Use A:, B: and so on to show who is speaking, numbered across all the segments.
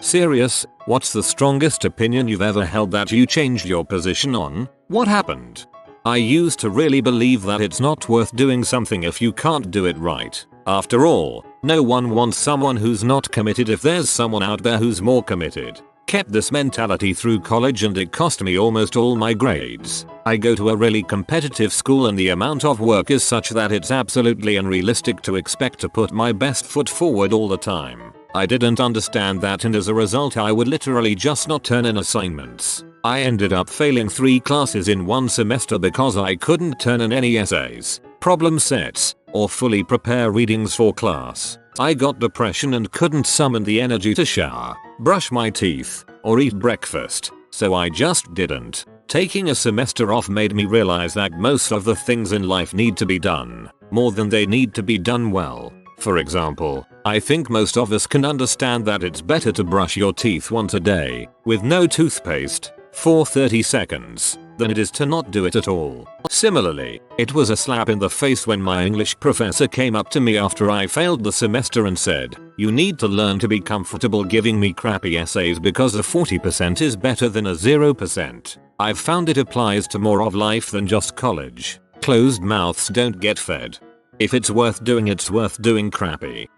A: Serious? What's the strongest opinion you've ever held that you changed your position on? What happened? I used to really believe that it's not worth doing something if you can't do it right. After all, no one wants someone who's not committed if there's someone out there who's more committed. Kept this mentality through college and it cost me almost all my grades. I go to a really competitive school and the amount of work is such that it's absolutely unrealistic to expect to put my best foot forward all the time. I didn't understand that, and as a result I would literally just not turn in assignments. I ended up failing 3 classes in one semester because I couldn't turn in any essays, problem sets, or fully prepare readings for class. I got depression and couldn't summon the energy to shower, brush my teeth, or eat breakfast, so I just didn't. Taking a semester off made me realize that most of the things in life need to be done, more than they need to be done well. For example, I think most of us can understand that it's better to brush your teeth once a day, with no toothpaste, for 30 seconds, than it is to not do it at all. Similarly, it was a slap in the face when my English professor came up to me after I failed the semester and said, "You need to learn to be comfortable giving me crappy essays because a 40% is better than a 0%. I've found it applies to more of life than just college. Closed mouths don't get fed. If it's worth doing, it's worth doing crappy."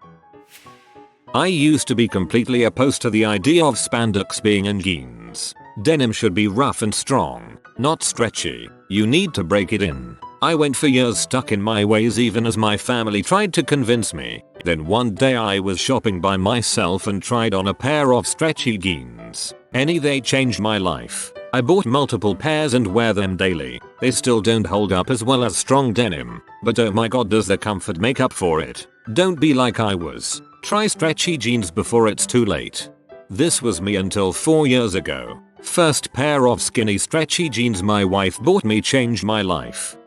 A: I used to be completely opposed to the idea of spandex being in jeans. Denim should be rough and strong, not stretchy. You need to break it in. I went for years stuck in my ways even as my family tried to convince me. Then one day I was shopping by myself and tried on a pair of stretchy jeans. They changed my life. I bought multiple pairs and wear them daily. They still don't hold up as well as strong denim, but oh my god, does the comfort make up for it. Don't be like I was. Try stretchy jeans before it's too late. This was me until 4 years ago. First pair of skinny stretchy jeans my wife bought me changed my life.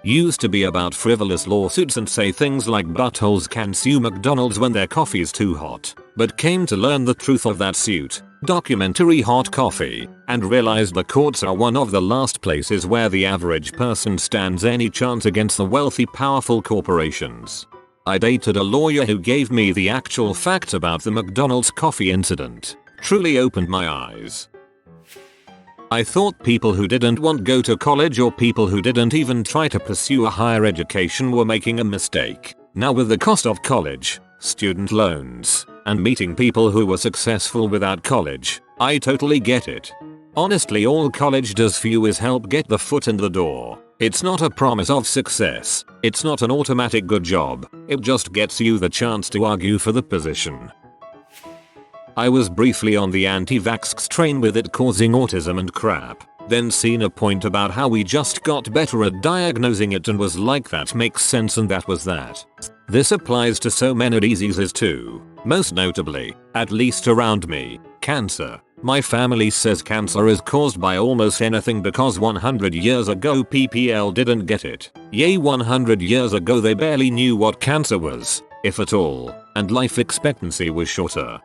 A: Used to be about frivolous lawsuits and say things like buttholes can sue McDonald's when their coffee's too hot, but came to learn the truth of that suit, documentary Hot Coffee, and realized the courts are one of the last places where the average person stands any chance against the wealthy powerful corporations. I dated a lawyer who gave me the actual facts about the McDonald's coffee incident. Truly opened my eyes. I thought people who didn't want to go to college or people who didn't even try to pursue a higher education were making a mistake. Now with the cost of college, student loans, and meeting people who were successful without college, I totally get it. Honestly, all college does for you is help get the foot in the door. It's not a promise of success. It's not an automatic good job. It just gets you the chance to argue for the position. I was briefly on the anti-vax train with it causing autism and crap, then seen a point about how we just got better at diagnosing it and was like, that makes sense, and that was that. This applies to so many diseases too, most notably, at least around me, cancer. My family says cancer is caused by almost anything because 100 years ago PPL didn't get it. Yay, 100 years ago they barely knew what cancer was, if at all, and life expectancy was shorter.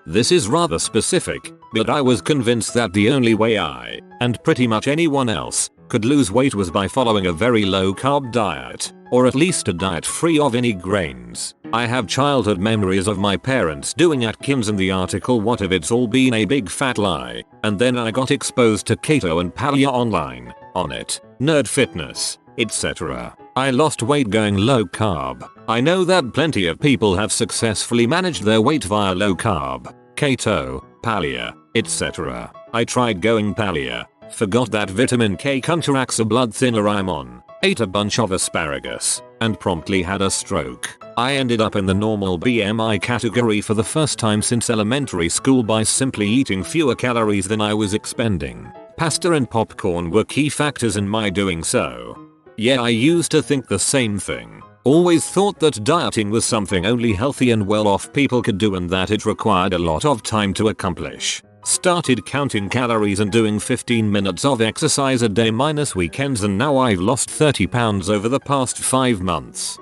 A: This is rather specific, but I was convinced that the only way I, and pretty much anyone else, could lose weight was by following a very low carb diet, or at least a diet free of any grains. I have childhood memories of my parents doing Atkins and the article "What if it's all been a big fat lie?" And then I got exposed to keto and paleo online, on it, Nerd Fitness, etc. I lost weight going low carb. I know that plenty of people have successfully managed their weight via low carb, keto, paleo, etc. I tried going paleo, forgot that vitamin K counteracts a blood thinner I'm on, ate a bunch of asparagus, and promptly had a stroke. I ended up in the normal BMI category for the first time since elementary school by simply eating fewer calories than I was expending. Pasta and popcorn were key factors in my doing so. Yeah, I used to think the same thing. Always thought that dieting was something only healthy and well-off people could do and that it required a lot of time to accomplish. Started counting calories and doing 15 minutes of exercise a day minus weekends, and now I've lost 30 pounds over the past 5 months.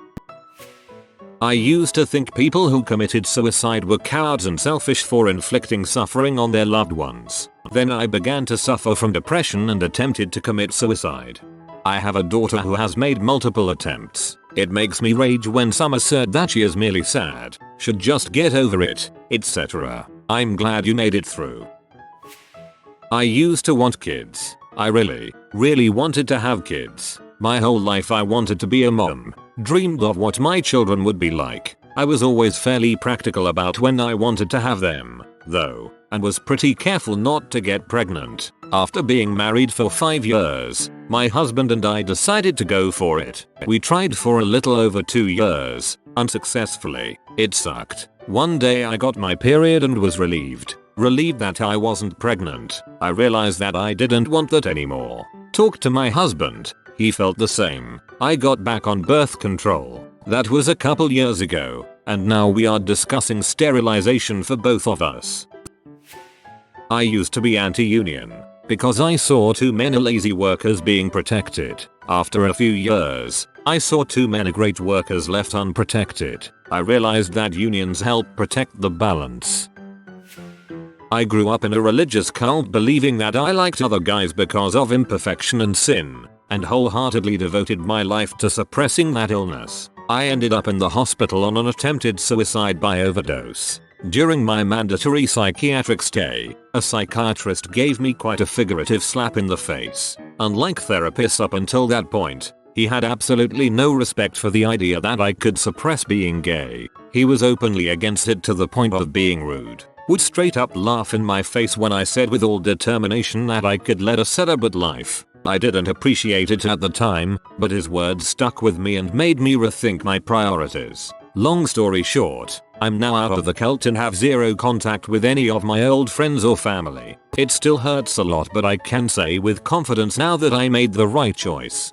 A: I used to think people who committed suicide were cowards and selfish for inflicting suffering on their loved ones. Then I began to suffer from depression and attempted to commit suicide. I have a daughter who has made multiple attempts. It makes me rage when some assert that she is merely sad, should just get over it, etc. I'm glad you made it through. I used to want kids. I really wanted to have kids. My whole life I wanted to be a mom, dreamed of what my children would be like. I was always fairly practical about when I wanted to have them, though, and was pretty careful not to get pregnant. After being married for 5 years, my husband and I decided to go for it. We tried for a little over 2 years, unsuccessfully. It sucked. One day I got my period and was relieved that I wasn't pregnant. I realized that I didn't want that anymore. Talked to my husband. He felt the same. I got back on birth control. That was a couple years ago, and now we are discussing sterilization for both of us. I used to be anti-union because I saw too many lazy workers being protected. After a few years, I saw too many great workers left unprotected. I realized that unions help protect the balance. I grew up in a religious cult believing that I liked other guys because of imperfection and sin, and wholeheartedly devoted my life to suppressing that illness. I ended up in the hospital on an attempted suicide by overdose. During my mandatory psychiatric stay, a psychiatrist gave me quite a figurative slap in the face. Unlike therapists up until that point, he had absolutely no respect for the idea that I could suppress being gay. He was openly against it to the point of being rude. Would straight up laugh in my face when I said with all determination that I could lead a celibate life. I didn't appreciate it at the time, but his words stuck with me and made me rethink my priorities. Long story short, I'm now out of the cult and have zero contact with any of my old friends or family. It still hurts a lot, but I can say with confidence now that I made the right choice.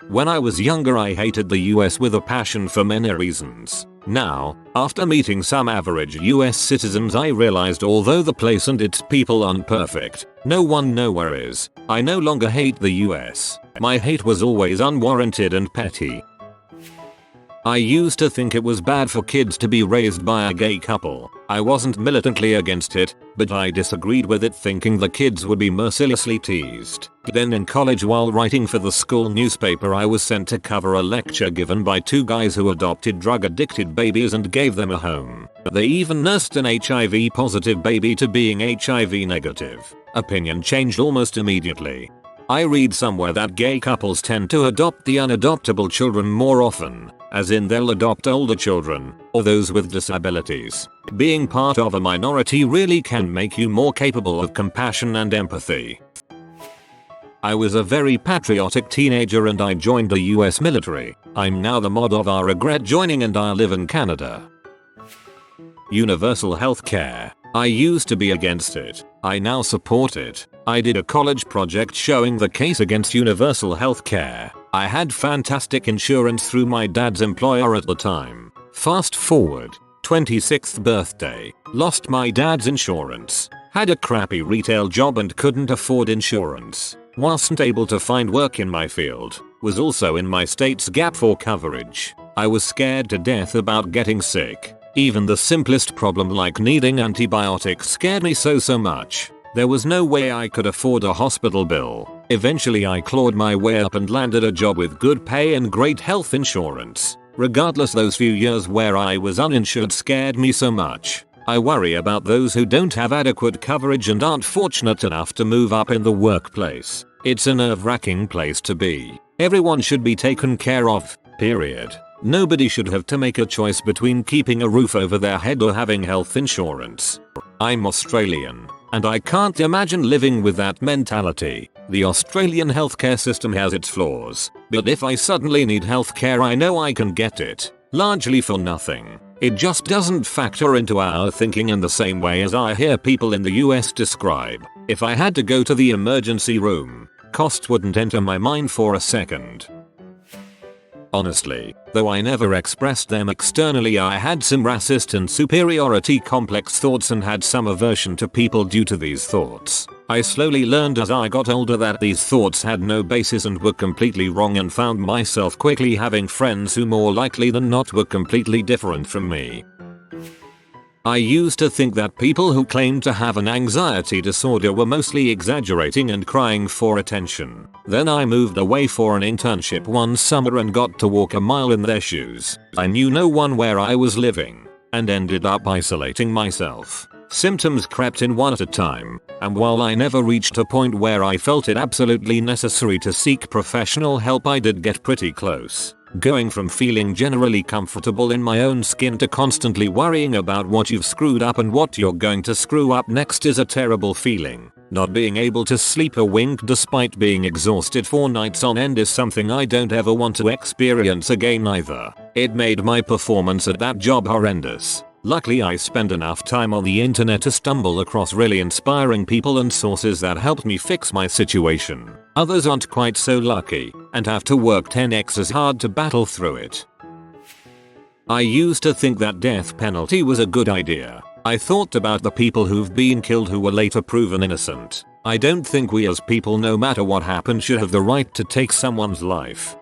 A: When I was younger I hated the US with a passion for many reasons. Now, after meeting some average US citizens I realized although the place and its people aren't perfect, no one nowhere is. I no longer hate the US. My hate was always unwarranted and petty. I used to think it was bad for kids to be raised by a gay couple. I wasn't militantly against it, but I disagreed with it, thinking the kids would be mercilessly teased. Then in college, while writing for the school newspaper, I was sent to cover a lecture given by 2 guys who adopted drug-addicted babies and gave them a home. They even nursed an HIV-positive baby to being HIV negative. Opinion changed almost immediately. I read somewhere that gay couples tend to adopt the unadoptable children more often, as in they'll adopt older children, or those with disabilities. Being part of a minority really can make you more capable of compassion and empathy. I was a very patriotic teenager and I joined the US military. I'm now the mod of I regret joining and I live in Canada. Universal healthcare. I used to be against it. I now support it. I did a college project showing the case against universal healthcare. I had fantastic insurance through my dad's employer at the time. Fast forward, 26th birthday, lost my dad's insurance. Had a crappy retail job and couldn't afford insurance. Wasn't able to find work in my field. Was also in my state's gap for coverage. I was scared to death about getting sick. Even the simplest problem like needing antibiotics scared me so much. There was no way I could afford a hospital bill. Eventually I clawed my way up and landed a job with good pay and great health insurance. Regardless, those few years where I was uninsured scared me so much. I worry about those who don't have adequate coverage and aren't fortunate enough to move up in the workplace. It's a nerve-wracking place to be. Everyone should be taken care of, period. Nobody should have to make a choice between keeping a roof over their head or having health insurance. I'm Australian, and I can't imagine living with that mentality. The Australian healthcare system has its flaws, but if I suddenly need healthcare I know I can get it, largely for nothing. It just doesn't factor into our thinking in the same way as I hear people in the US describe. If I had to go to the emergency room, cost wouldn't enter my mind for a second. Honestly, though I never expressed them externally, I had some racist and superiority complex thoughts and had some aversion to people due to these thoughts. I slowly learned as I got older that these thoughts had no basis and were completely wrong, and found myself quickly having friends who more likely than not were completely different from me. I used to think that people who claimed to have an anxiety disorder were mostly exaggerating and crying for attention. Then I moved away for an internship one summer and got to walk a mile in their shoes. I knew no one where I was living and ended up isolating myself. Symptoms crept in one at a time, and while I never reached a point where I felt it absolutely necessary to seek professional help, I did get pretty close. Going from feeling generally comfortable in my own skin to constantly worrying about what you've screwed up and what you're going to screw up next is a terrible feeling. Not being able to sleep a wink despite being exhausted for nights on end is something I don't ever want to experience again either. It made my performance at that job horrendous. Luckily I spent enough time on the internet to stumble across really inspiring people and sources that helped me fix my situation. Others aren't quite so lucky and have to work 10x as hard to battle through it. I used to think that death penalty was a good idea. I thought about the people who've been killed who were later proven innocent. I don't think we as people, no matter what happened, should have the right to take someone's life.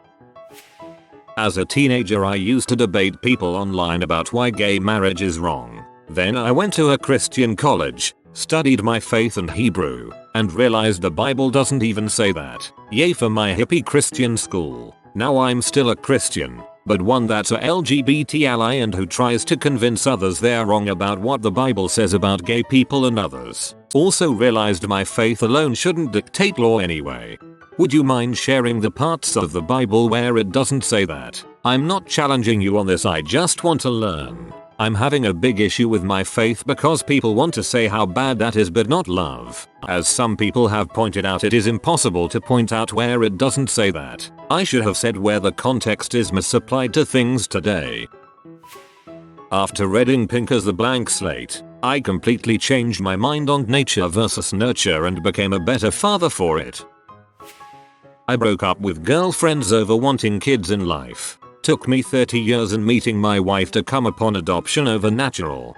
A: As a teenager I used to debate people online about why gay marriage is wrong. Then I went to a Christian college, studied my faith and Hebrew, and realized the Bible doesn't even say that. Yay for my hippie Christian school. Now I'm still a Christian, but one that's a LGBT ally and who tries to convince others they're wrong about what the Bible says about gay people and others. Also realized my faith alone shouldn't dictate law anyway. Would you mind sharing the parts of the Bible where it doesn't say that? I'm not challenging you on this, I just want to learn. I'm having a big issue with my faith because people want to say how bad that is but not love. As some people have pointed out, it is impossible to point out where it doesn't say that. I should have said where the context is misapplied to things today. After reading Pink as the Blank Slate, I completely changed my mind on nature versus nurture and became a better father for it. I broke up with girlfriends over wanting kids in life. Took me 30 years and meeting my wife to come upon adoption over natural.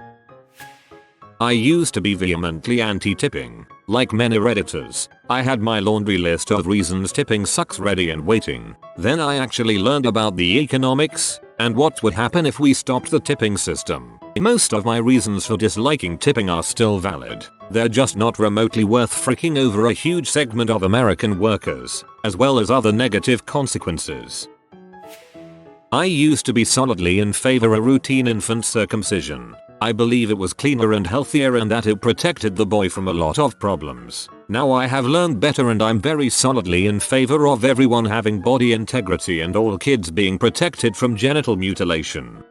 A: I used to be vehemently anti-tipping. Like many Redditors, I had my laundry list of reasons tipping sucks ready and waiting. Then I actually learned about the economics and what would happen if we stopped the tipping system. Most of my reasons for disliking tipping are still valid. They're just not remotely worth freaking over a huge segment of American workers, as well as other negative consequences. I used to be solidly in favor of routine infant circumcision. I believe it was cleaner and healthier and that it protected the boy from a lot of problems. Now I have learned better and I'm very solidly in favor of everyone having body integrity and all kids being protected from genital mutilation.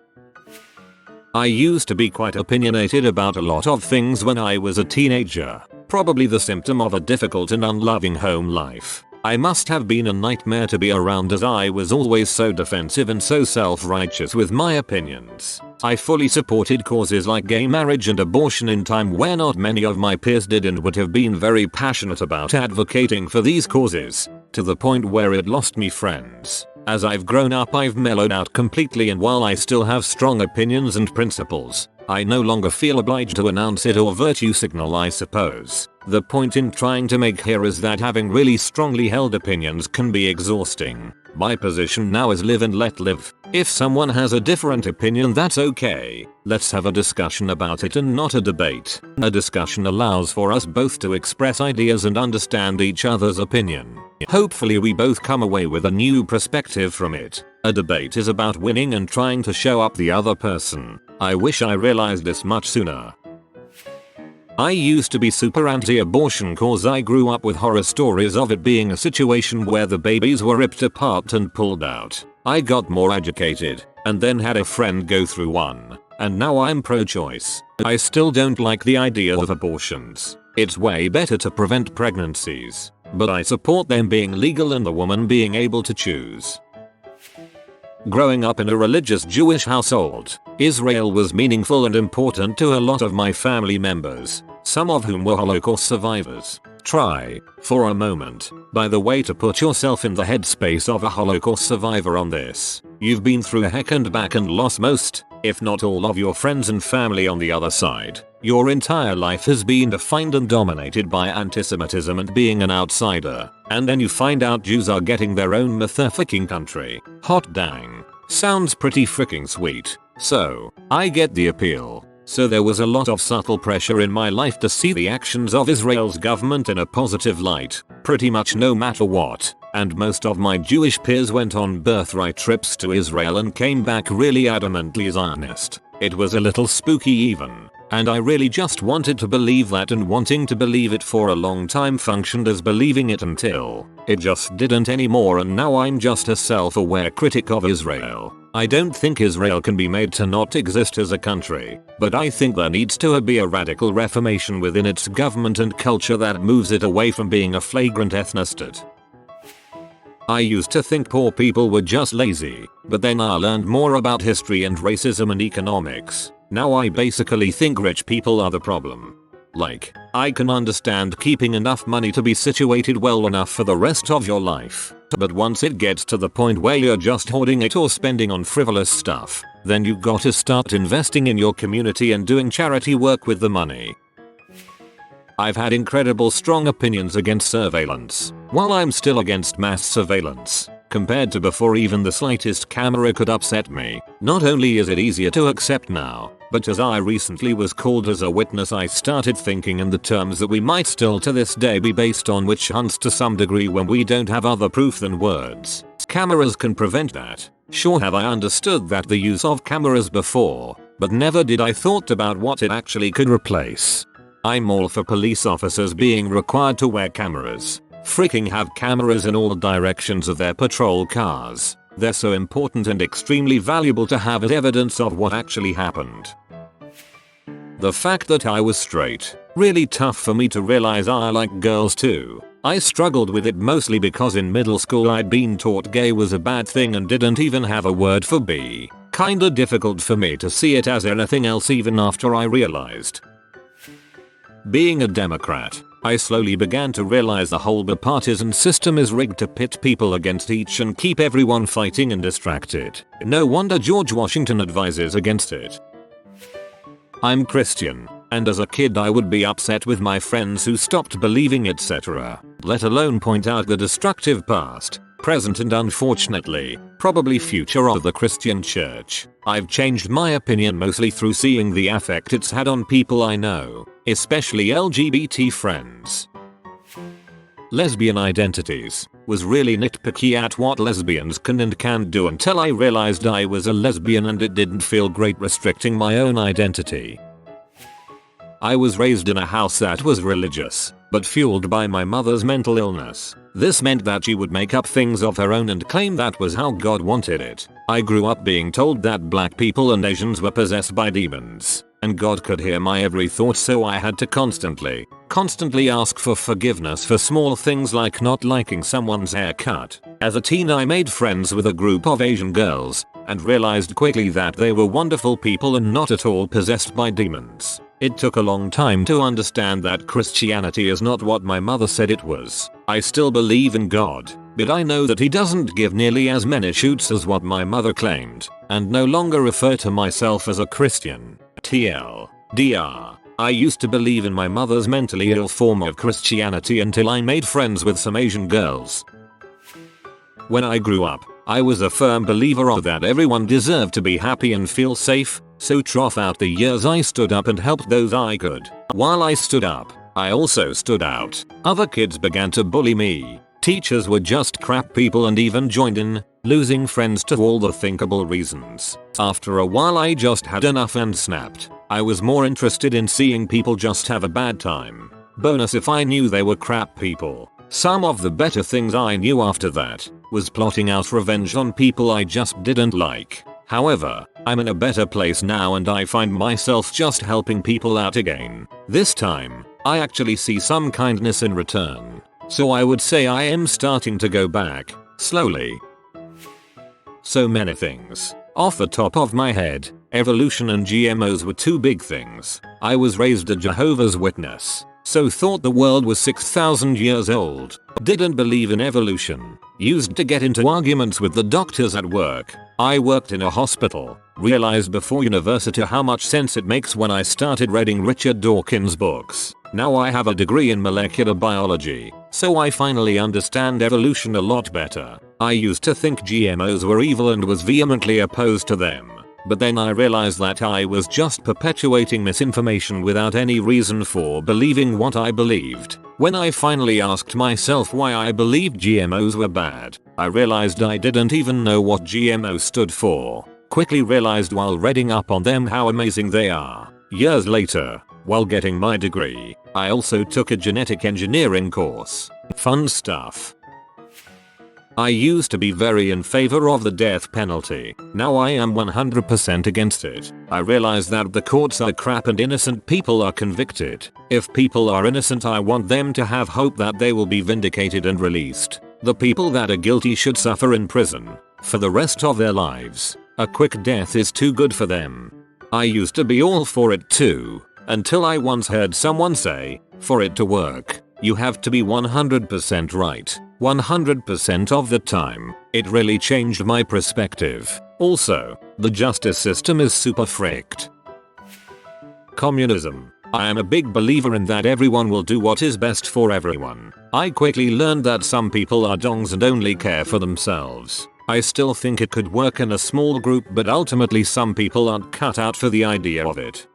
A: I used to be quite opinionated about a lot of things when I was a teenager, probably the symptom of a difficult and unloving home life. I must have been a nightmare to be around as I was always so defensive and so self-righteous with my opinions. I fully supported causes like gay marriage and abortion in time where not many of my peers did and would have been very passionate about advocating for these causes, to the point where it lost me friends. As I've grown up I've mellowed out completely, and while I still have strong opinions and principles, I no longer feel obliged to announce it or virtue signal, I suppose. The point in trying to make here is that having really strongly held opinions can be exhausting. My position now is live and let live. If someone has a different opinion, that's okay. Let's have a discussion about it and not a debate. A discussion allows for us both to express ideas and understand each other's opinion. Hopefully we both come away with a new perspective from it. A debate is about winning and trying to show up the other person. I wish I realized this much sooner. I used to be super anti-abortion cause I grew up with horror stories of it being a situation where the babies were ripped apart and pulled out. I got more educated and then had a friend go through one, and now I'm pro-choice. I still don't like the idea of abortions. It's way better to prevent pregnancies, but I support them being legal and the woman being able to choose. Growing up in a religious Jewish household, Israel was meaningful and important to a lot of my family members, some of whom were Holocaust survivors. Try, for a moment, by the way, to put yourself in the headspace of a Holocaust survivor on this. You've been through heck and back and lost most, if not all, of your friends and family on the other side. Your entire life has been defined and dominated by antisemitism and being an outsider. And then you find out Jews are getting their own motherfucking country. Hot dang. Sounds pretty freaking sweet. So, I get the appeal. So there was a lot of subtle pressure in my life to see the actions of Israel's government in a positive light, pretty much no matter what, and most of my Jewish peers went on birthright trips to Israel and came back really adamantly Zionist. It was a little spooky even, and I really just wanted to believe that, and wanting to believe it for a long time functioned as believing it until it just didn't anymore, and now I'm just a self-aware critic of Israel. I don't think Israel can be made to not exist as a country, but I think there needs to be a radical reformation within its government and culture that moves it away from being a flagrant ethnostate. I used to think poor people were just lazy, but then I learned more about history and racism and economics. Now I basically think rich people are the problem. Like, I can understand keeping enough money to be situated well enough for the rest of your life, but once it gets to the point where you're just hoarding it or spending on frivolous stuff, then you gotta start investing in your community and doing charity work with the money. I've had incredible strong opinions against surveillance. While I'm still against mass surveillance, compared to before even the slightest camera could upset me, not only is it easier to accept now, but as I recently was called as a witness, I started thinking in the terms that we might still to this day be based on witch hunts to some degree when we don't have other proof than words. Cameras can prevent that. Sure, have I understood that the use of cameras before, but never did I thought about what it actually could replace. I'm all for police officers being required to wear cameras. Freaking have cameras in all directions of their patrol cars. They're so important and extremely valuable to have as evidence of what actually happened. The fact that I was straight, really tough for me to realize I like girls too. I struggled with it mostly because in middle school I'd been taught gay was a bad thing and didn't even have a word for bi. Kinda difficult for me to see it as anything else even after I realized. Being a Democrat, I slowly began to realize the whole bipartisan system is rigged to pit people against each and keep everyone fighting and distracted. No wonder George Washington advises against it. I'm Christian, and as a kid I would be upset with my friends who stopped believing, etc., let alone point out the destructive past, present and unfortunately, probably future of the Christian church. I've changed my opinion mostly through seeing the effect it's had on people I know, especially LGBT friends. Lesbian identities. Was really nitpicky at what lesbians can and can't do until I realized I was a lesbian and it didn't feel great restricting my own identity. I was raised in a house that was religious, but fueled by my mother's mental illness. This meant that she would make up things of her own and claim that was how God wanted it. I grew up being told that black people and Asians were possessed by demons, and God could hear my every thought, so I had to constantly ask for forgiveness for small things like not liking someone's haircut. As a teen I made friends with a group of Asian girls, and realized quickly that they were wonderful people and not at all possessed by demons. It took a long time to understand that Christianity is not what my mother said it was. I still believe in God, but I know that he doesn't give nearly as many shoots as what my mother claimed, and no longer refer to myself as a Christian. TLDR. I used to believe in my mother's mentally ill form of Christianity until I made friends with some Asian girls. When I grew up, I was a firm believer of that everyone deserved to be happy and feel safe, so throughout the years I stood up and helped those I could. While I stood up, I also stood out. Other kids began to bully me. Teachers were just crap people and even joined in, losing friends to all the thinkable reasons. After a while I just had enough and snapped. I was more interested in seeing people just have a bad time. Bonus if I knew they were crap people. Some of the better things I knew after that was plotting out revenge on people I just didn't like. However, I'm in a better place now and I find myself just helping people out again. This time, I actually see some kindness in return. So I would say I am starting to go back, slowly. So many things. Off the top of my head, evolution and GMOs were two big things. I was raised a Jehovah's Witness, so thought the world was 6,000 years old. Didn't believe in evolution. Used to get into arguments with the doctors at work. I worked in a hospital. Realized before university how much sense it makes when I started reading Richard Dawkins' books. Now I have a degree in molecular biology, so I finally understand evolution a lot better. I used to think GMOs were evil and was vehemently opposed to them. but then I realized that I was just perpetuating misinformation without any reason for believing what I believed. When I finally asked myself why I believed GMOs were bad, I realized I didn't even know what GMO stood for. Quickly realized while reading up on them how amazing they are. Years later, while getting my degree, I also took a genetic engineering course. Fun stuff. I used to be very in favor of the death penalty. Now I am 100% against it. I realize that the courts are crap and innocent people are convicted. If people are innocent, I want them to have hope that they will be vindicated and released. The people that are guilty should suffer in prison for the rest of their lives. A quick death is too good for them. I used to be all for it too, until I once heard someone say, for it to work, you have to be 100% right. 100% of the time. It really changed my perspective. Also, the justice system is super fricked. Communism. I am a big believer in that everyone will do what is best for everyone. I quickly learned that some people are dongs and only care for themselves. I still think it could work in a small group, but ultimately some people aren't cut out for the idea of it.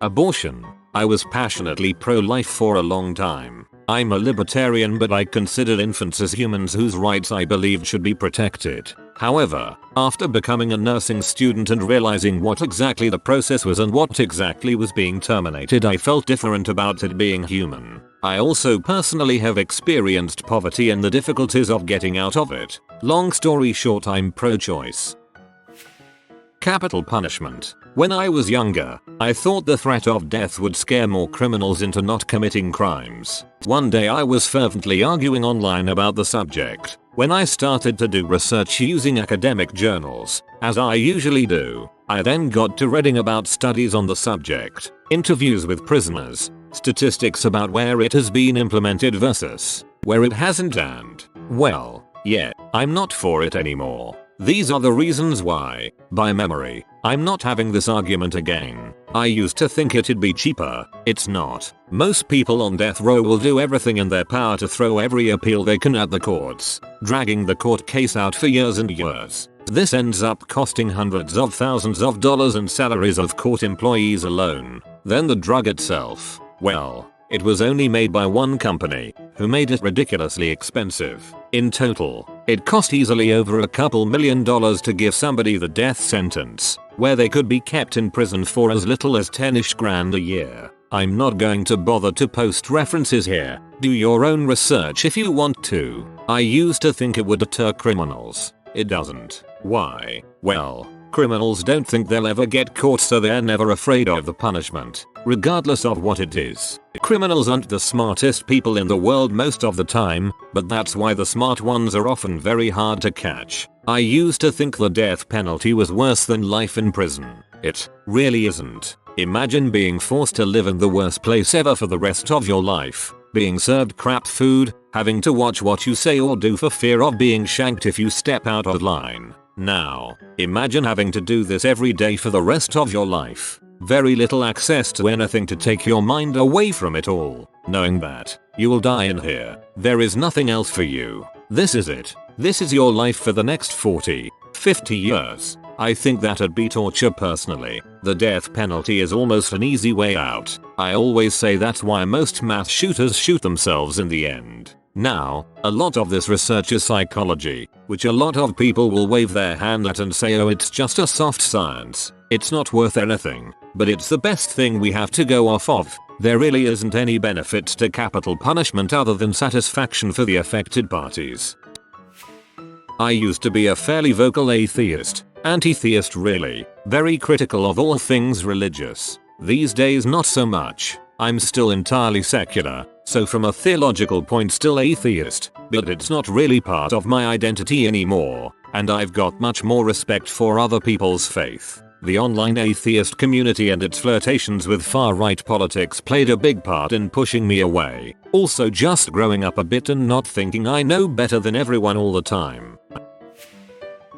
A: Abortion. I was passionately pro-life for a long time. I'm a libertarian, but I considered infants as humans whose rights I believed should be protected. However, after becoming a nursing student and realizing what exactly the process was and what exactly was being terminated, I felt different about it being human. I also personally have experienced poverty and the difficulties of getting out of it. Long story short, I'm pro-choice. Capital punishment. When I was younger, I thought the threat of death would scare more criminals into not committing crimes. One day I was fervently arguing online about the subject. When I started to do research using academic journals, as I usually do, I then got to reading about studies on the subject, interviews with prisoners, statistics about where it has been implemented versus where it hasn't, and, well, yeah, I'm not for it anymore. These are the reasons why, by memory, I'm not having this argument again. I used to think it'd be cheaper. It's not. Most people on death row will do everything in their power to throw every appeal they can at the courts, dragging the court case out for years and years. This ends up costing hundreds of thousands of dollars in salaries of court employees alone. Then the drug itself, well, it was only made by one company, who made it ridiculously expensive. In total, it cost easily over a couple $1 million to give somebody the death sentence, where they could be kept in prison for as little as 10-ish grand a year. I'm not going to bother to post references here. Do your own research if you want to. I used to think it would deter criminals. It doesn't. Why? Well, criminals don't think they'll ever get caught, so they're never afraid of the punishment, regardless of what it is. Criminals aren't the smartest people in the world most of the time, but that's why the smart ones are often very hard to catch. I used to think the death penalty was worse than life in prison. It really isn't. Imagine being forced to live in the worst place ever for the rest of your life, being served crap food, having to watch what you say or do for fear of being shanked if you step out of line. Now, imagine having to do this every day for the rest of your life. Very little access to anything to take your mind away from it all. Knowing that you will die in here. There is nothing else for you. This is it. This is your life for the next 40, 50 years. I think that'd be torture personally. The death penalty is almost an easy way out. I always say that's why most mass shooters shoot themselves in the end. Now, a lot of this research is psychology, which a lot of people will wave their hand at and say, oh, it's just a soft science. It's not worth anything, but it's the best thing we have to go off of. There really isn't any benefit to capital punishment other than satisfaction for the affected parties. I used to be a fairly vocal atheist, anti-theist really, very critical of all things religious. These days not so much. I'm still entirely secular, so from a theological point still atheist, but it's not really part of my identity anymore, and I've got much more respect for other people's faith. The online atheist community and its flirtations with far-right politics played a big part in pushing me away. Also just growing up a bit and not thinking I know better than everyone all the time.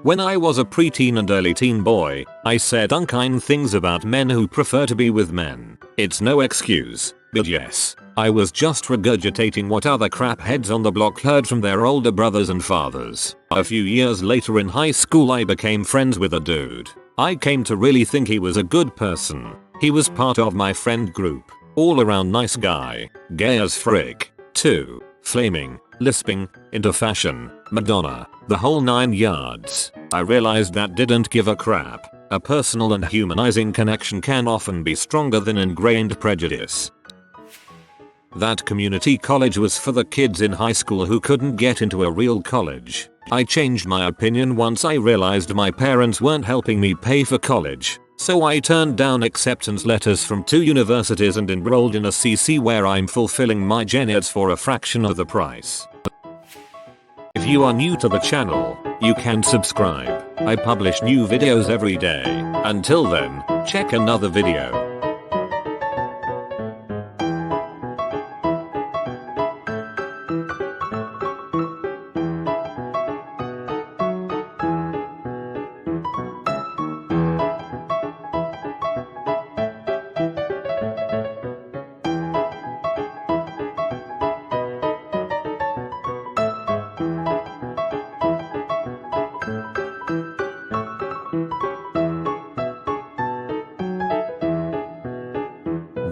A: When I was a preteen and early teen boy, I said unkind things about men who prefer to be with men. It's no excuse, but yes, I was just regurgitating what other crapheads on the block heard from their older brothers and fathers. A few years later in high school I became friends with a dude I came to really think he was a good person. He was part of my friend group. All around nice guy. Gay as frick. 2. Flaming. Lisping. Into fashion. Madonna. The whole 9 yards. I realized that didn't give a crap. A personal and humanizing connection can often be stronger than ingrained prejudice. That community college was for the kids in high school who couldn't get into a real college. I changed my opinion once I realized my parents weren't helping me pay for college. So I turned down acceptance letters from 2 universities and enrolled in a CC where I'm fulfilling my gen eds for a fraction of the price. If you are new to the channel, you can subscribe. I publish new videos every day. Until then, check another video.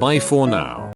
A: Bye for now.